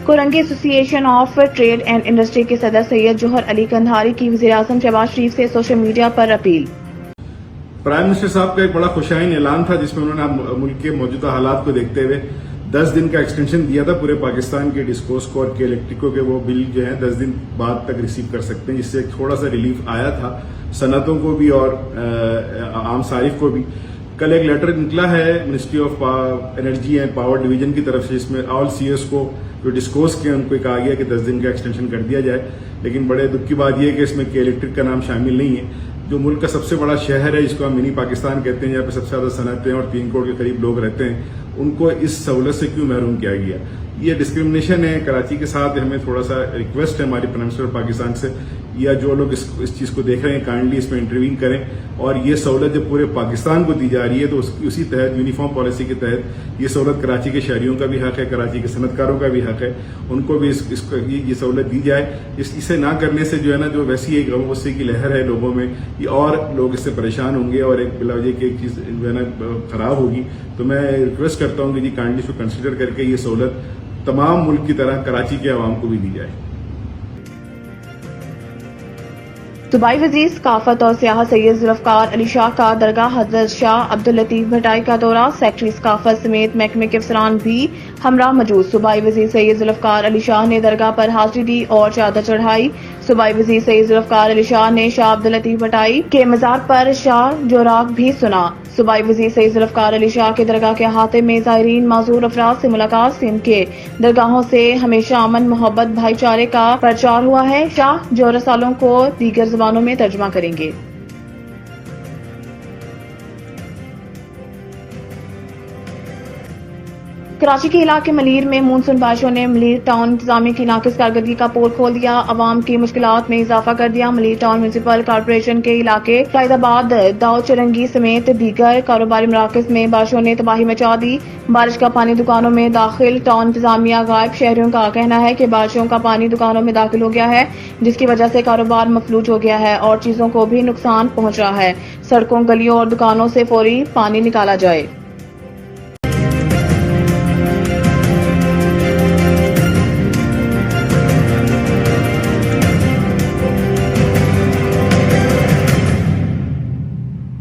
Korangi association of trade and industry के सदर सैयद जोहर अली कंधारी की वज़ीर-ए-आज़म शहबाज शरीफ से सोशल मीडिया पर अपील। प्राइम मिनिस्टर साहब का एक बड़ा खुशाइन ऐलान था जिसमें उन्होंने मुल्क के मौजूदा हालात को देखते हुए 10 दिन का एक्सटेंशन दिया था पूरे पाकिस्तान के डिस्कोस को और के इलेक्ट्रिको के वो बिल जो है 10 दिन बाद तक रिसीव कर सकते हैं, जिससे थोड़ा सा रिलीफ आया था सनतों को भी और आम सारिफ को भी। कल एक लेटर निकला है ministry of energy and power division की तरफ से, इसमें ऑल सीएस को जो डिस्कोस के उनको कहा गया कि 10 दिन का एक्सटेंशन कर दिया जाए। लेकिन बड़े दुख की बात यह है कि इसमें के इलेक्ट्रिक का नाम शामिल नहीं है, जो मुल्क का सबसे बड़ा शहर है जिसको हम मिनी पाकिस्तान कहते हैं, जहाँ पे सबसे ज्यादा सनतें और 3 करोड़ के करीब लोग रहते हैं, उनको इस सहूलत से क्यों महरूम किया गया। ये डिस्क्रिमिनेशन है कराची के साथ। हमें थोड़ा सा रिक्वेस्ट है हमारी प्राइम मिनिस्टर पाकिस्तान से, या जो लोग इस चीज को देख रहे हैं काइंडली इसमें इंटरवीन करें और ये सहूलत जब पूरे पाकिस्तान को दी जा रही है तो उसी तहत यूनिफॉर्म पॉलिसी के तहत ये सहूलत कराची के शहरियों का भी हक है, कराची के सनतकारों का भी हक है, उनको भी ये सहूलत दी जाए। इसे ना करने से जो है ना, जो वैसी एक गम गुस्से की लहर है लोगों में, ये और लोग इससे परेशान होंगे और एक बिलावजह की एक चीज जो है ना खराब होगी। तो मैं रिक्वेस्ट करता हूँ कि जी काइंडली इसको कंसिडर करके ये सहूलत तमाम मुल्क की तरह कराची के अवाम को भी दी जाए। दुबई वजीर सकाफत और सियाह सैयद जुल्फकार अली शाह का दरगाह हजरत शाह अब्दुल लतीफ भटाई का दौरा, सेक्रेटरी सकाफत समेत महकमे के अफसरान भी हमरा मौजूद। सूबाई वजीर सैयद जुल्फकार अली शाह ने दरगाह पर हाजिरी दी और चादर चढ़ाई। सूबाई वजीर सैयद जुल्फकार अली शाह ने शाह अब्दुल लतीफ भटाई के मजार पर शाह जोराक भी सुना। सूबाई वजीर सैयद जुल्फकार अली शाह के दरगाह के अहाते में ज़ायरीन माजूर अफराद से मुलाकात से इनके दरगाहों से हमेशा अमन मोहब्बत भाईचारे का प्रचार हुआ है। शाह जो रसालों को दीगर ज़बानों में तर्जुमा करेंगे। कराची के इलाके मलीर में मानसून बारिशों ने मलीर टाउन इंतजामिया की नाकिस कारकर्दगी का पोल खोल दिया, अवाम की मुश्किलात में इजाफा कर दिया। मलीर टाउन म्यूनिसिपल कॉर्पोरेशन के इलाके फैदाबाद, दाऊ चरंगी समेत दीगर कारोबारी मराकज में बारिशों ने तबाही मचा दी। बारिश का पानी दुकानों में दाखिल, टाउन इंतजामिया गायब। शहरियों का कहना है कि बारिशों का पानी दुकानों में दाखिल हो गया है, जिसकी वजह से कारोबार मफलूज हो गया है और चीजों को भी नुकसान पहुंच रहा है। सड़कों, गलियों और दुकानों से फौरी पानी निकाला जाए।